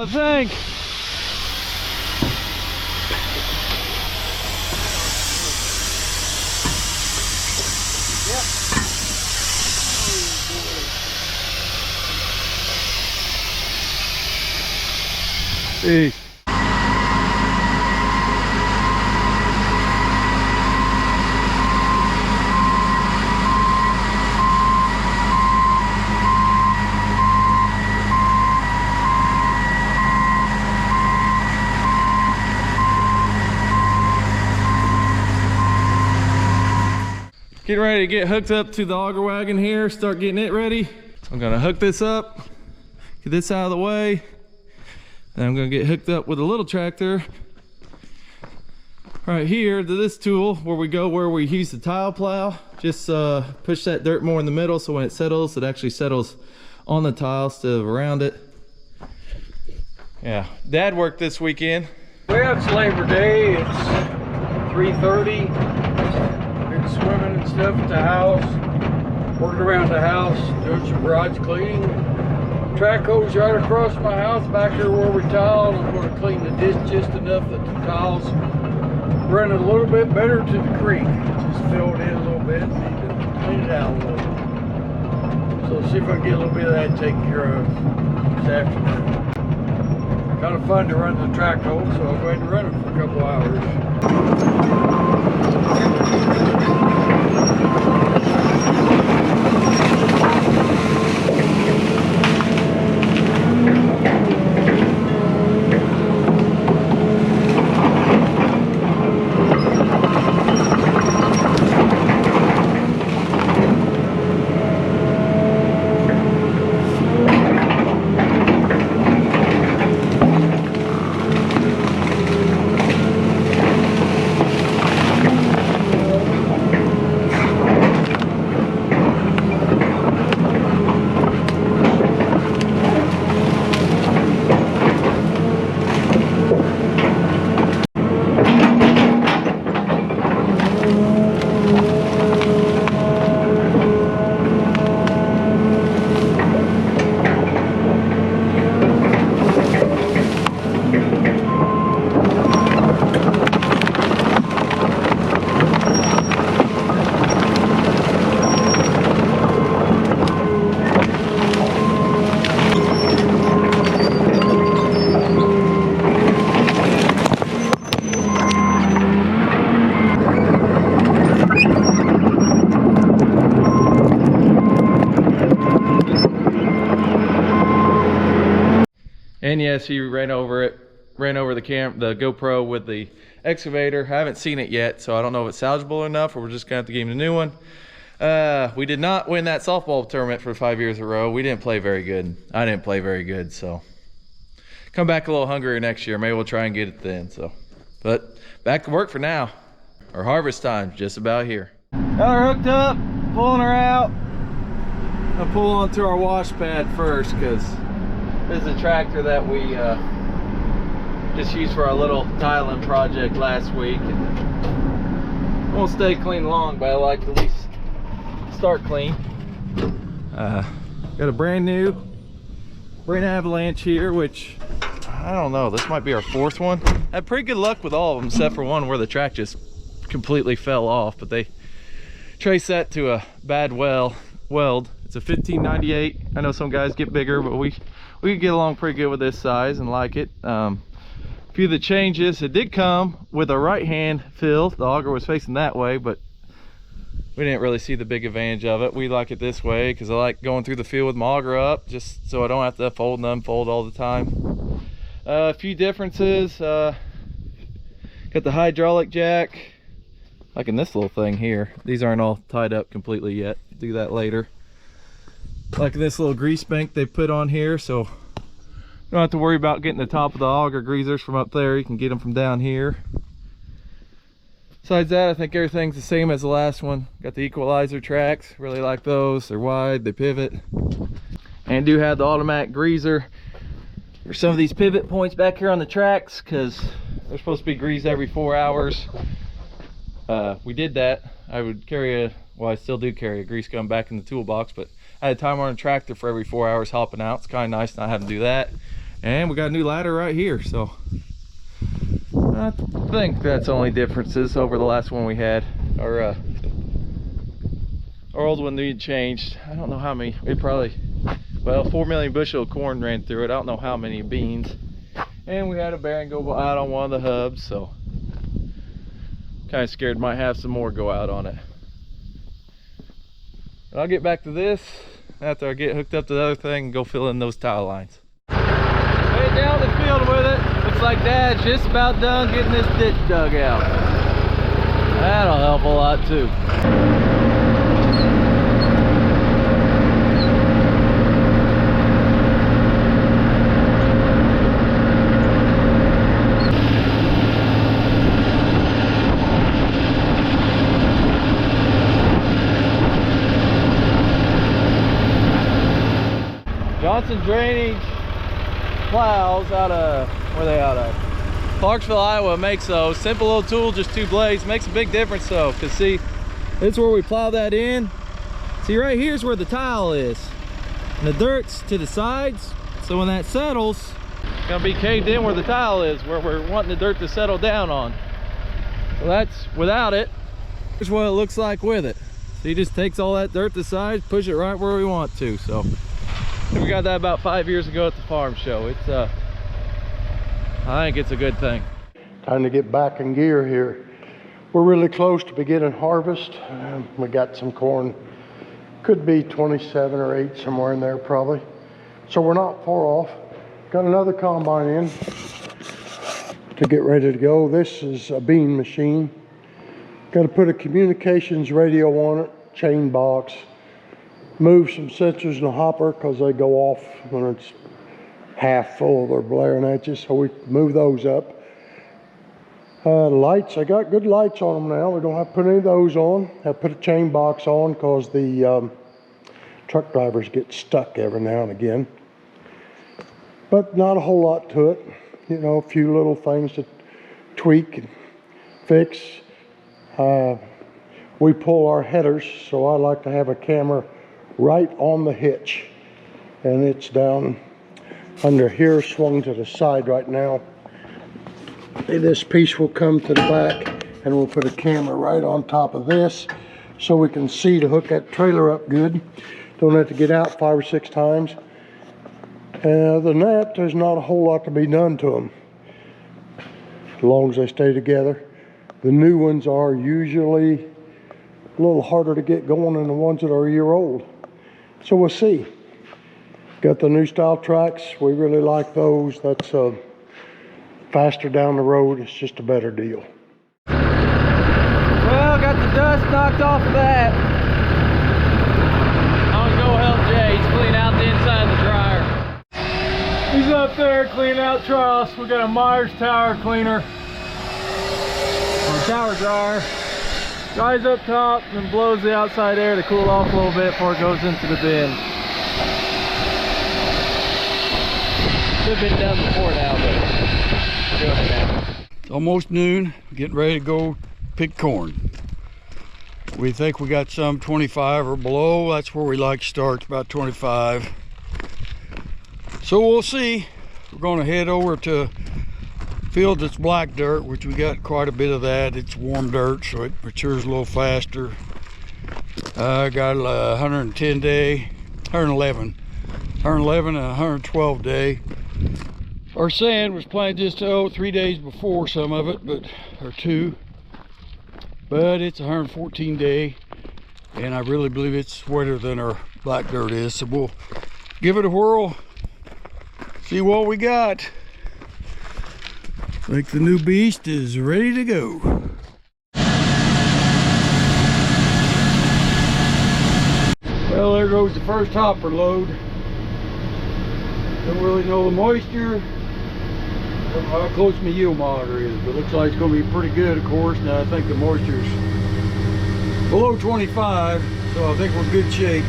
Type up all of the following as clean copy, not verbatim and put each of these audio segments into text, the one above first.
I think. Peace. Getting ready to get hooked up to the auger wagon here, start getting it ready. I'm gonna hook this up, get this out of the way, and I'm gonna get hooked up with a little tractor right here to this tool where we use the tile plow. Just push that dirt more in the middle so when it settles, it actually settles on the tile instead of around it. Yeah, Dad worked this weekend. Well, it's Labor Day, it's 3:30. Been swimming and stuff at the house, working around the house, doing some garage cleaning. Track hose right across my house back here where we tile. I'm going to clean the ditch just enough that the tiles run a little bit better to the creek. Just filled in a little bit, need to clean it out a little. So see if I can get a little bit of that taken care of this afternoon. Kind of fun to run the track hole, so I'll go ahead and run it for a couple hours. And yes, he ran over the GoPro with the excavator. I haven't seen it yet, so I don't know if it's salvageable enough, or we're just gonna have to give him a new one. We did not win that softball tournament for 5 years in a row. We didn't play very good. I didn't play very good, so come back a little hungrier next year. Maybe we'll try and get it then. So, but back to work for now. Our harvest time just about here. Got her hooked up, pulling her out. I'll pull onto our wash pad first because this is a tractor that we just used for our little tiling project last week. And won't stay clean long, but I like to at least start clean. Got a brand new Avalanche here, which I don't know, this might be our fourth one. I had pretty good luck with all of them except for one where the track just completely fell off, but they traced that to a bad weld. It's a 1598. I know some guys get bigger, but we could get along pretty good with this size and like it. A few of the changes, it did come with a right hand fill. The auger was facing that way, but we didn't really see the big advantage of it. We like it this way because I like going through the field with my auger up, just so I don't have to fold and unfold all the time. A few differences, got the hydraulic jack, like in this little thing here. These aren't all tied up completely yet, do that later. Like this little grease bank they put on here, so you don't have to worry about getting the top of the auger greasers from up there. You can get them from down here. Besides that, I think everything's the same as the last one. Got the equalizer tracks, really like those. They're wide, they pivot. And do have the automatic greaser. There's some of these pivot points back here on the tracks because they're supposed to be greased every 4 hours. We did that. I would carry I still do carry a grease gun back in the toolbox, but I had a timer on a tractor for every 4 hours hopping out. It's kind of nice not having to do that. And we got a new ladder right here, so I think that's only differences over the last one we had. Our old one needed changed. I don't know how many. It probably, well, 4 million bushel of corn ran through it. I don't know how many beans. And we had a bearing go out on one of the hubs, so kind of scared might have some more go out on it. But I'll get back to this after I get hooked up to the other thing and go fill in those tile lines. Way down the field with it. Looks like Dad's just about done getting this ditch dug out. That'll help a lot too. Johnson Drainage plows out of, where are they out of? Clarksville, Iowa makes those. Simple little tool, just 2 blades. Makes a big difference though, because see, this is where we plow that in. See, right here's where the tile is. And the dirt's to the sides. So when that settles, it's gonna be caved in where the tile is, where we're wanting the dirt to settle down on. So that's without it. Here's what it looks like with it. So he just takes all that dirt to the sides, push it right where we want to. So we got that about 5 years ago at the farm show. It's I think it's a good thing. Time to get back in gear here. We're really close to beginning harvest. We got some corn, could be 27 or 8, somewhere in there probably. So we're not far off. Got another combine in to get ready to go. This is a bean machine. Got to put a communications radio on it, chain box. Move some sensors in the hopper because they go off when it's half full. They're blaring at you, so we move those up. Lights, I got good lights on them now. We don't have to put any of those on. Have to put a chain box on because the truck drivers get stuck every now and again. But not a whole lot to it. You know, a few little things to tweak and fix. We pull our headers, so I like to have a camera right on the hitch, and it's down under here, swung to the side right now. This piece will come to the back, and we'll put a camera right on top of this so we can see to hook that trailer up good. Don't have to get out 5 or 6 times. Other than that, there's not a whole lot to be done to them as long as they stay together. The new ones are usually a little harder to get going than the ones that are a year old. So we'll see. Got the new style tracks. We really like those. That's faster down the road. It's just a better deal. Well, got the dust knocked off of that. I'm gonna go help Jay. He's cleaning out the inside of the dryer. He's up there cleaning out troughs. We got a Myers tower cleaner. Or tower dryer. Dries up top and then blows the outside air to cool off a little bit before it goes into the bin. Should have been done before now, but doing it now. It's almost noon, getting ready to go pick corn. We think we got some 25 or below. That's where we like to start, about 25. So we'll see. We're going to head over to field that's black dirt, which we got quite a bit of that. It's warm dirt, so it matures a little faster. I got a 110 day, 111 and 112 day. Our sand was planted just 3 days before, some of it, or 2. But it's 114 day, and I really believe it's wetter than our black dirt is. So we'll give it a whirl, see what we got. Like the new beast is ready to go. Well, there goes the first hopper load. Don't really know the moisture. Don't know how close my yield monitor is, but it looks like it's going to be pretty good, of course. Now I think the moisture's below 25, so I think we're in good shape.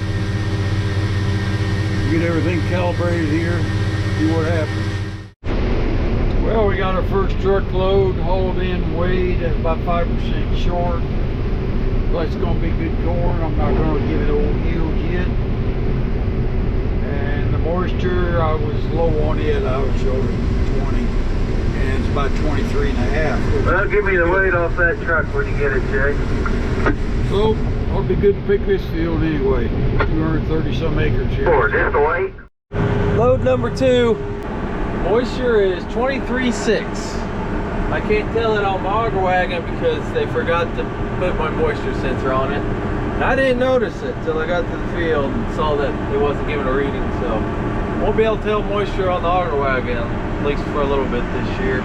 Get everything calibrated here, see what happens. Well, we got our first truckload hauled in, weighed at about 5% short. But it's going to be good corn. I'm not going to give it old yield yet. And the moisture, I was low on it. I was showing 20, and it's about 23 and a half. Well, give me the weight off that truck when you get it, Jay. So, it'll be good to pick this field anyway. 230 some acres here. Just the weight. Load number 2. Moisture is 23.6. I can't tell it on my auger wagon because they forgot to put my moisture sensor on it. And I didn't notice it till I got to the field and saw that it wasn't giving a reading, so won't be able to tell moisture on the auger wagon, at least for a little bit this year.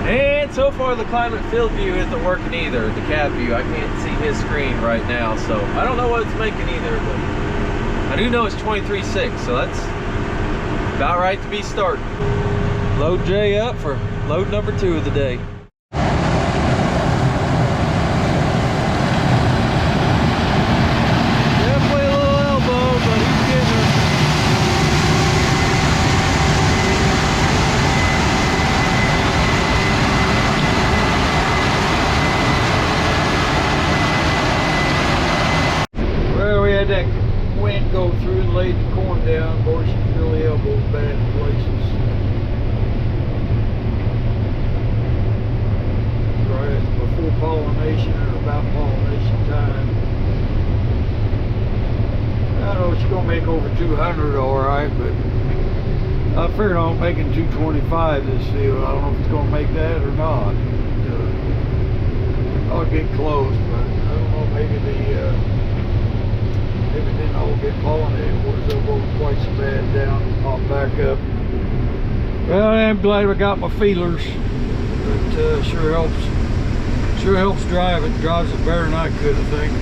And so far the climate field view isn't working either, the cab view. I can't see his screen right now, so I don't know what it's making either, but I do know it's 23.6, so that's about right to be starting. Load Jay up for load number 2 of the day. Definitely a little elbow, but he's getting her. Well, we had that wind go through and laid the corn down. Boy, she's really elbowed bad in places. Right, it's before pollination or about pollination time. I know she's gonna make over 200 all right, but I figured on making 225 this field. I don't know if it's gonna make that or not. I'll get close, but I don't know, maybe if it didn't all get pollinated, it was over quite so bad down and pop back up. Well, I'm glad I got my feelers. It sure helps. Sure helps drive it. Drives it better than I could, I think.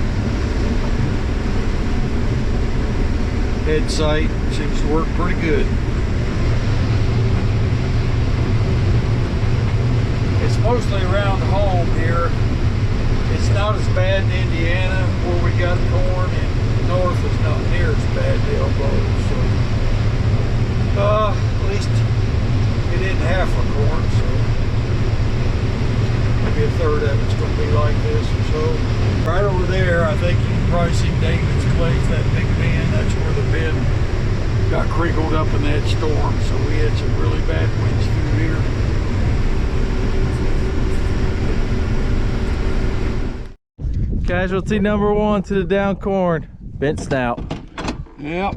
Head sight seems to work pretty good. It's mostly around home here. It's not as bad in Indiana where we got corn, and north is not near as bad, the elbows. So, at least it isn't half a corn, so maybe a third of it's going to be like this or so. Right over there, I think you can probably see David's Place, that big bend. That's where the bend got crinkled up in that storm. So we had some really bad winds through here. Casualty number 1 to the down corn. Bent snout. Yep.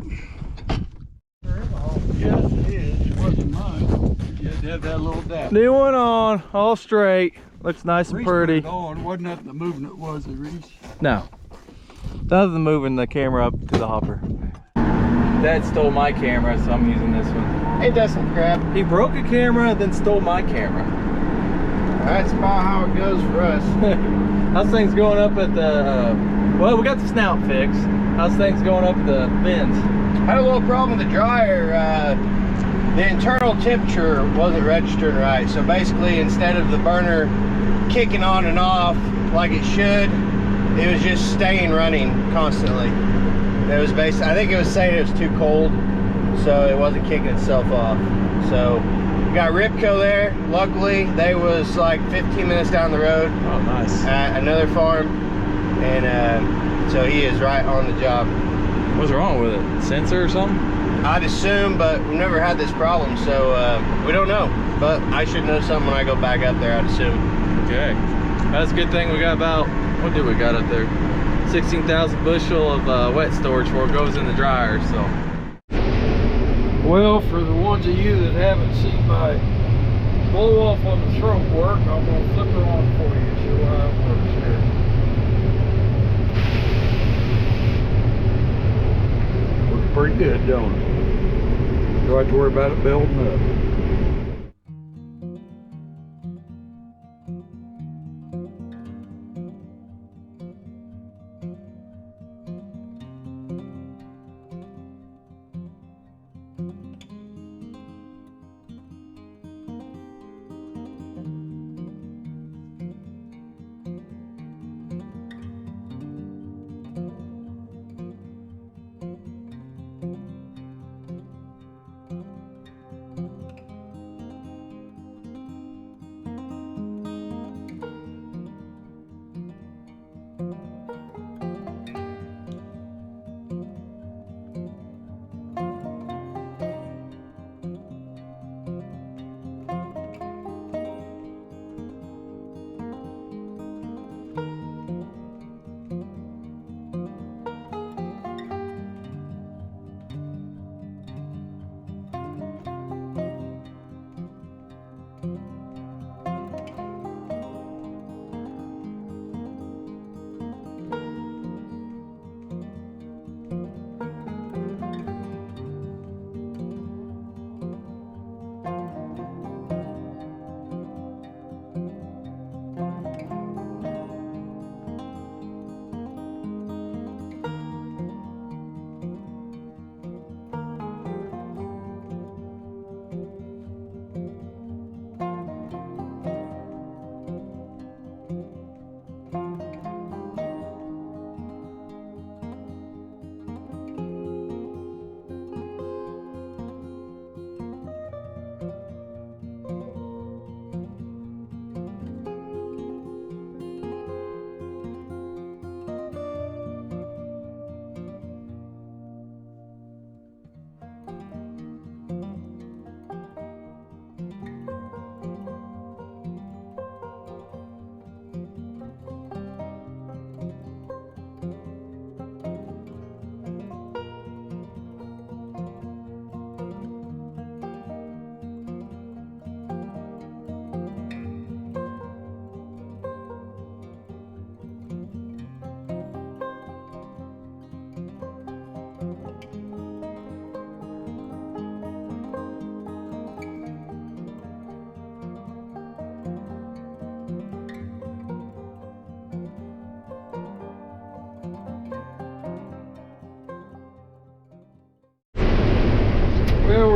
Yes, it is. It wasn't mine. You had to have that little dap. New one on, all straight. Looks nice and Reese pretty. put it on. It wasn't nothing to moving it, was it, Reese? No. Other than moving the camera up to the hopper. Dad stole my camera, so I'm using this one. Ain't that some crap? He broke a camera, then stole my camera. That's about how it goes for us. How's things going up at the, well, we got the snout fixed. How's things going up at the bins? Had a little problem with the dryer. The internal temperature wasn't registering right. So basically, instead of the burner kicking on and off like it should, it was just staying running constantly. It was basically, I think it was saying it was too cold, so it wasn't kicking itself off. So we got Ripco there. Luckily, they was like 15 minutes down the road. Oh, nice. At another farm, and so he is right on the job. What's wrong with it? Sensor or something? I'd assume, but we've never had this problem, so we don't know. But I should know something when I go back up there, I'd assume. Okay. That's a good thing we got about, what did we got up there? 16,000 bushel of wet storage before it goes in the dryer, so. Well, for the ones of you that haven't seen my blow off on the throat work, I'm going to flip her on for you and show how it works here. Works pretty good, don't it? Don't have to worry about it building up.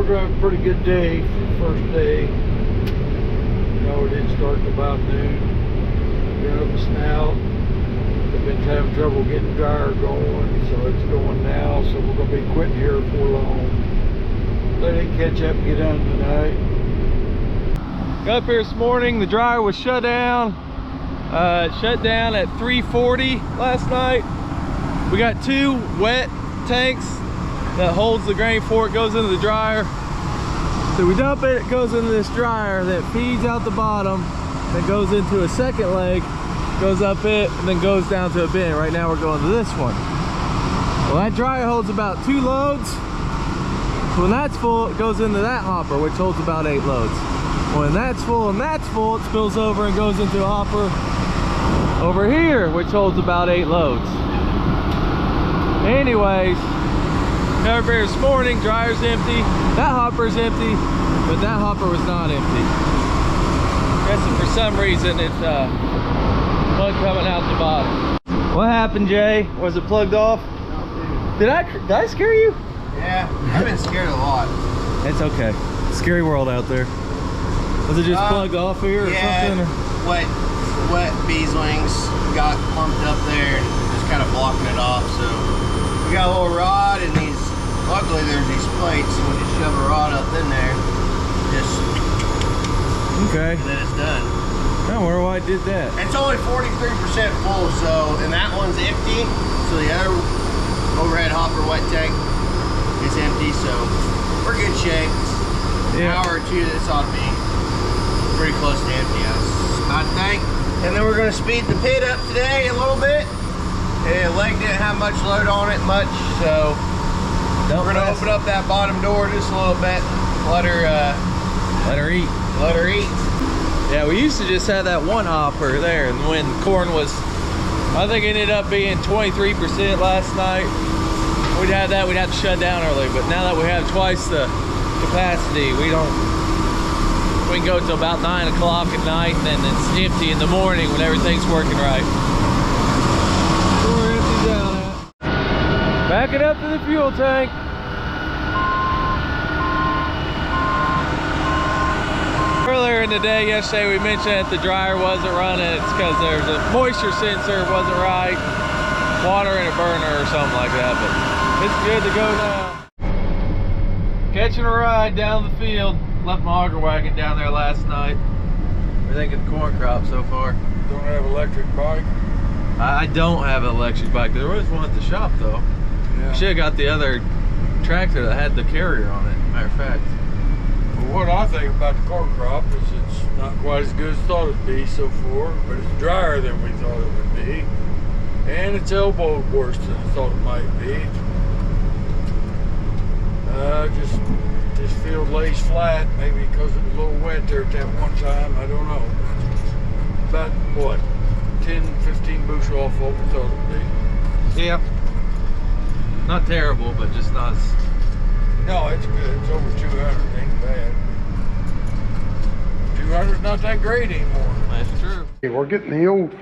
we're gonna have a pretty good day for the first day. You know, it did start at about noon. Got up the snout. They've been having trouble getting the dryer going, so it's going now. So we're gonna be quitting here before long. They didn't catch up and get done tonight. Got up here this morning, the dryer was shut down. It shut down at 3:40 last night. We got 2 wet tanks that holds the grain before it goes into the dryer. So we dump it, it goes into this dryer that feeds out the bottom, then goes into a second leg, goes up it, and then goes down to a bin. Right now we're going to this one. Well, that dryer holds about 2 loads. So when that's full, it goes into that hopper, which holds about 8 loads. When that's full and that's full, it spills over and goes into a hopper over here, which holds about 8 loads. Anyways, got up here this morning, dryer's empty, that hopper's empty, but that hopper was not empty. Guessing for some reason it's mud coming out the bottom. What happened, Jay? Was it plugged off? Did I scare you? Yeah, I've been scared a lot. It's okay. Scary world out there. Was it just plugged off here or something? Or? Wet bees wings got clumped up there and just kind of blocking it off. So we got a little rod and these. Luckily, there's these plates, and we just shove a rod up in there. Just okay. And then it's done. I wonder why I did that. It's only 43% full, so and that one's empty. So the other overhead hopper wet tank is empty, so we're good shape. An hour or two, this ought to be pretty close to empty, I think. And then we're going to speed the pit up today a little bit. And leg didn't have much load on it, so we're going to open up that bottom door just a little bit. Let her eat. Let her eat. Yeah, we used to just have that one hopper there, and when corn was, I think it ended up being 23% last night. We'd have that, we'd have to shut down early, but now that we have twice the capacity, we can go till about 9 o'clock at night, and then it's empty in the morning when everything's working right. So we're empty down at. Back it up to the fuel tank. Earlier in the day, yesterday, we mentioned that the dryer wasn't running. It's because there's a moisture sensor wasn't right, water in a burner or something like that, but it's good to go now. Catching a ride down the field. Left my auger wagon down there last night. We're thinking the corn crop so far. Don't have electric bike. I don't have an electric bike. There was one at the shop though. Yeah. Should have got the other tractor that had the carrier on it, matter of fact. Well, what I think about the corn crop is it's not quite as good as thought it'd be so far, but it's drier than we thought it would be. And it's elbowed worse than I thought it might be. This field lays flat, maybe because it was a little wet there at that one time, I don't know. About what, 10, 15 bushel off what we thought it would be. Yeah. Not terrible, but just not as... No, it's good. It's over 200, ain't bad. 200's not that great anymore. That's true. We're getting the old,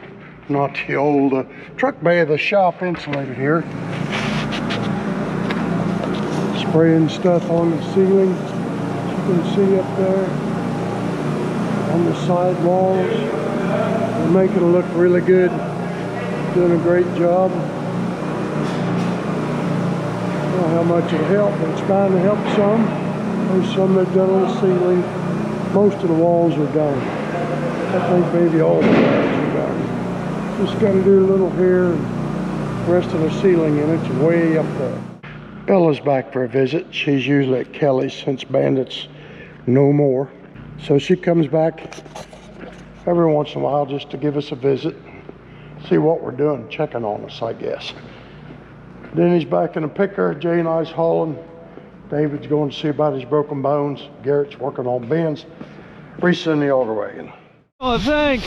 not the old, truck bay of the shop insulated here. Spraying stuff on the ceiling, you can see up there, on the side walls. We're making it look really good, doing a great job. I don't know how much it'll help, but it's trying to help some. There's some that done on the ceiling. Most of the walls are done. I think maybe all the walls are done. Just got to do a little here, and the rest of the ceiling in it's way up there. Bella's back for a visit. She's usually at Kelly's since Bandit's no more. So she comes back every once in a while just to give us a visit, see what we're doing, checking on us, I guess. Denny's back in the picker, Jay and I's hauling. David's going to see about his broken bones. Garrett's working on bins. Reese's in the auger wagon. Oh, I think.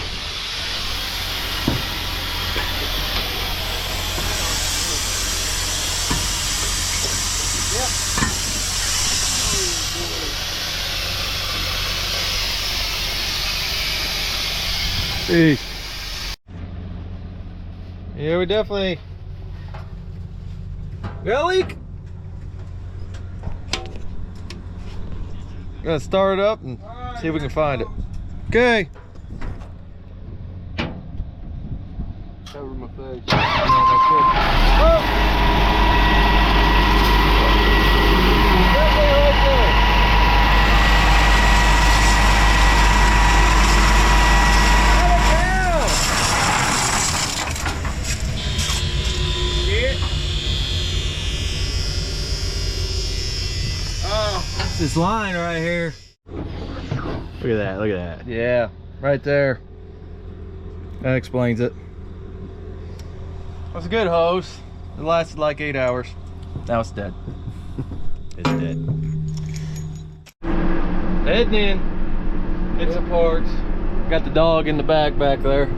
Peace. Yeah, we definitely got a leak. Gonna start it up and see if we can find it. Okay. Cover my face. This line right here. Look at that, look at that. Yeah, right there. That explains it. That's a good hose. It lasted like 8 hours. Now it's dead. It's dead. Heading in. Get some parts. Got the dog in the back there.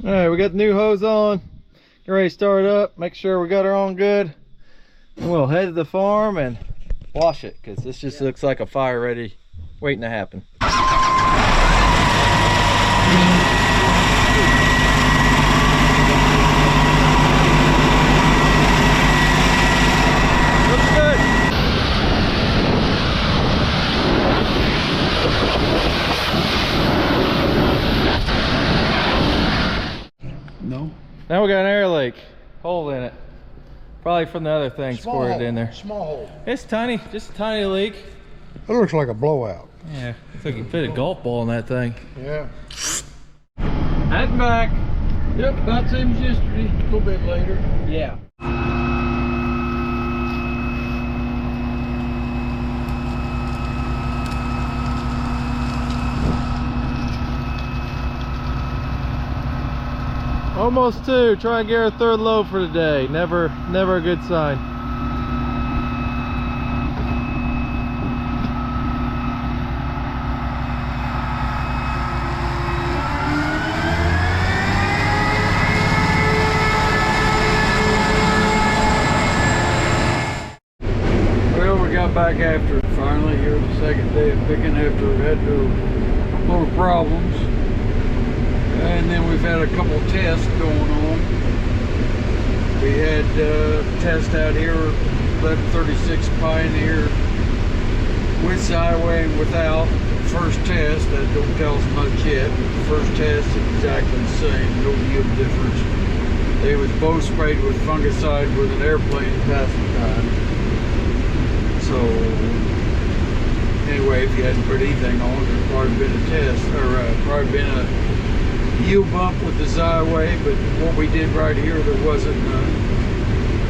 Alright, we got the new hose on. Get ready to start it up. Make sure we got her on good. And we'll head to the farm and wash it, because this just looks like a fire ready waiting to happen. Looks good. No. Now we got an air leak, hole in it. Probably from the other thing squirted in there. Small hole. It's tiny, just a tiny leak. It looks like a blowout. Yeah, looks like you fit a golf ball in that thing. Yeah. Heading back. Yep, about the same as yesterday. A little bit later. Yeah. Almost 2. Try and get our 3rd load for the day. Never a good sign. Well, we got back after it finally. Here the second day of picking after we had a little problems. And then we've had a couple tests going on. We had a test out here, 1136 Pioneer, with Highway and without. First test, that don't tell us much yet, but the first test is exactly the same, no yield difference. They was both sprayed with fungicide with an airplane passing time. So, anyway, if you hadn't put anything on, there'd probably been a test, or probably been a yield bump with the Highway, but what we did right here, there wasn't none.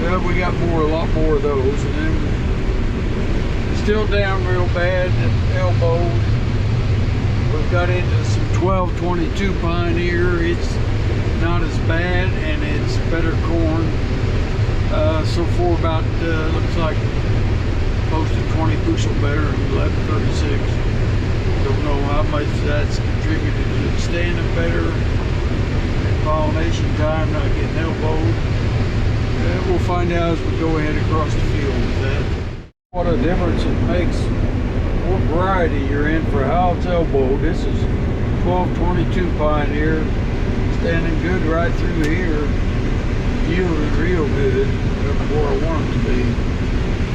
Well, we got a lot more of those, and then still down real bad at elbow. We've got into some 1222 Pioneer. It's not as bad, and it's better corn. So for about, looks like close to 20 bushel better than 1136. Don't know how much that's contributed to it standing better, pollination time not getting elbowed. We'll find out as we go ahead across the field with that. What a difference it makes what variety you're in for how it's elbowed. This is 1222 Pioneer, standing good right through here, yielding real good, where I want it to be.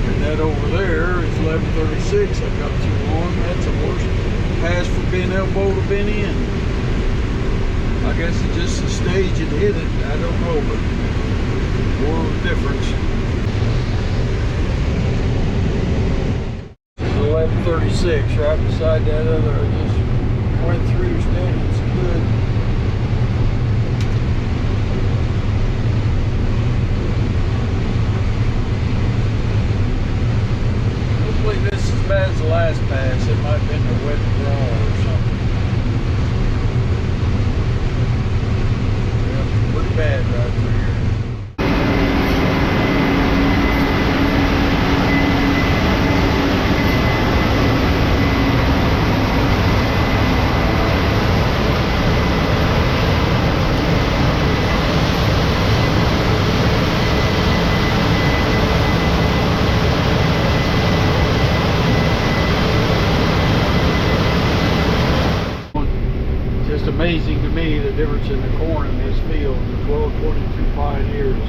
And that over there is 1136 I got through on. That's the worst pass for being elbowed to been in. I guess it's just the stage it hit it. I don't know, but more of a difference. 1136 right beside that other. I just went through steady. It's good. Hopefully this is as bad as the last pass. It might have been the wet draw or something. Yeah, pretty bad right through here. Amazing to me the difference in the corn in this field. The 1222 Pioneers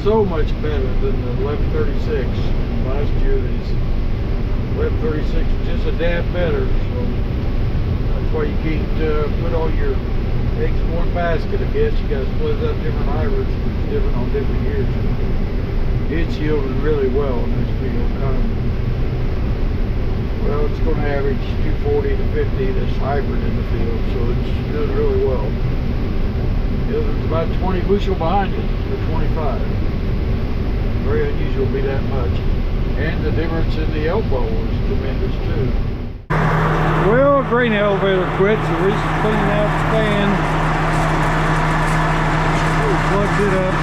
so much better than the 1136 last year. These Web 36 is just a dab better, so that's why you can't put all your eggs in one basket. I guess you got to split up different hybrids, different on different years. It's yielding really well in this field. Well, it's going to average 240 to 50 this hybrid in the field, so it's doing really well. The other's about 20 bushel behind it, or 25. Very unusual to be that much. And the difference in the elbow is tremendous too. Well, grain elevator quit, so we're just cleaning out the fan. We plugged it up.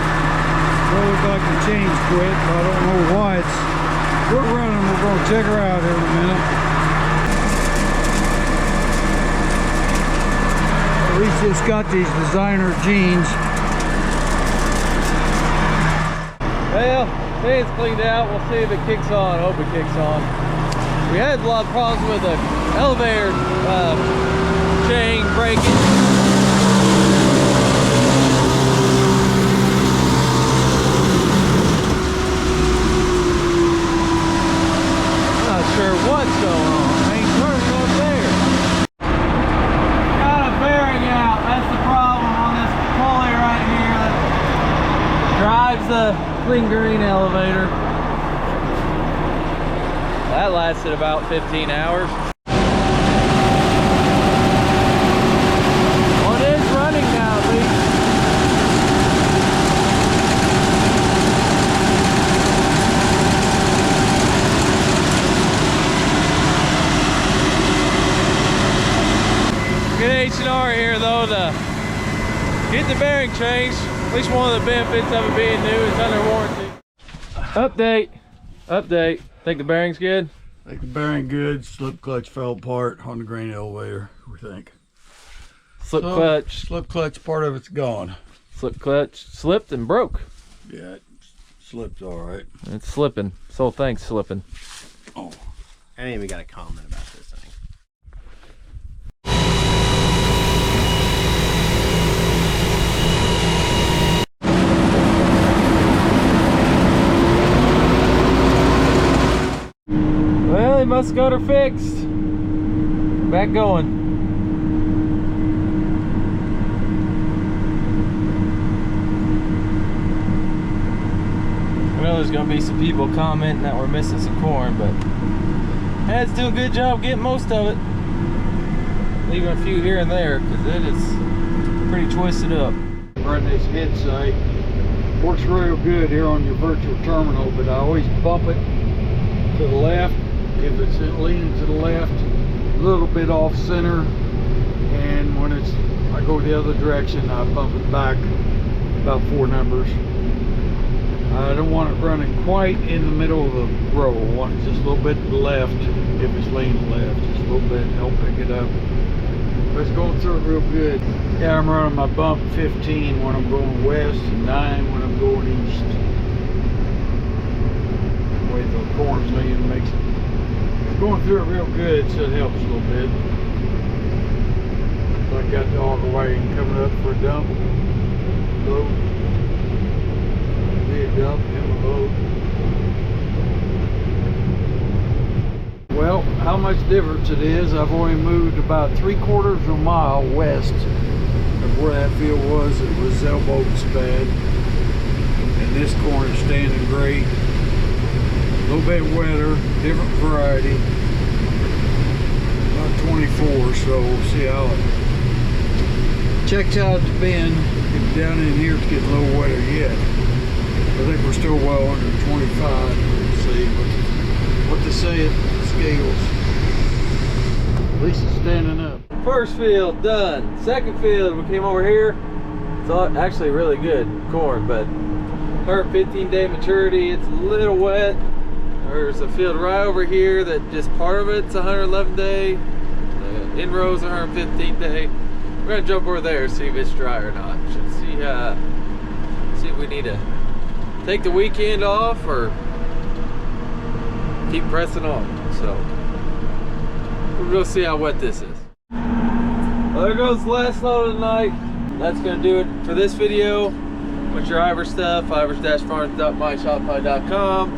Well, looks like the chain's quit, but I don't know why it's. We're running, we're going to check her out here in a minute. Reese just got these designer jeans. Well, fan's cleaned out. We'll see if it kicks on. I hope it kicks on. We had a lot of problems with the elevator chain breaking. Not sure what's going on. Ain't turning up there. Got a bearing out. That's the problem on this pulley right here that drives the clean green elevator. That lasted about 15 hours. Well, it is running now, at least. Good H&R here though to get the bearing changed. At least one of the benefits of it being new is under warranty. Update. Think the bearing's good? I think the bearing good. Slip clutch fell apart on the grain elevator, we think. Slip clutch. Slip clutch, part of it's gone. Slip clutch slipped and broke. Yeah, it slipped all right. It's slipping. This whole thing's slipping. Oh, I ain't even got a comment about this thing. Well, he must have got her fixed. Back going. I know there's gonna be some people commenting that we're missing some corn, but let's do a good job getting most of it. Leaving a few here and there, because it is pretty twisted up. Run this head sight. Works real good here on your virtual terminal, but I always bump it to the left. If it's leaning to the left, a little bit off center, and when I go the other direction, I bump it back about 4 numbers. I don't want it running quite in the middle of the row. I want it just a little bit to the left. If it's leaning left, just a little bit, help pick it up. But it's going through it real good. Yeah, I'm running my bump 15 when I'm going west and 9 when I'm going east. The way the corn's leaning makes it. Going through it real good, so it helps a little bit. So I got the auger wagon coming up for a dump. Load. Be a dump and a load. Well, how much difference it is, I've only moved about 3/4 of a mile west of where that field was. It was elbowed bad. And this corn is standing great. A little bit wetter, different variety. About 24, so we'll see how it checks out the bend. Get down in here, it's getting a little wetter yet. I think we're still well under 25. We'll see what they say at the scales. At least it's standing up. First field done. Second field, we came over here. It's actually really good corn, but 115-day maturity. It's a little wet. There's a field right over here that just part of it's 111 day. The in rows 115 day. We're gonna jump over there, see if it's dry or not. Should see if we need to take the weekend off or keep pressing on. So we'll go see how wet this is. Well, there goes the last load of the night. That's gonna do it for this video. With your Ivers stuff, ivers-farms.myshopify.com.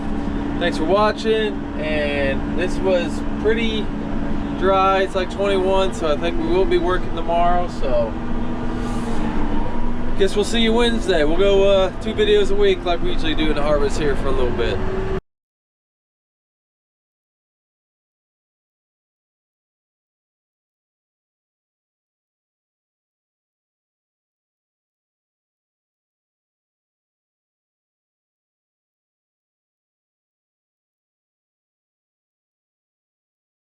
Thanks for watching, and this was pretty dry. It's like 21, so I think we will be working tomorrow, so guess we'll see you Wednesday. We'll go 2 videos a week like we usually do in the harvest here for a little bit.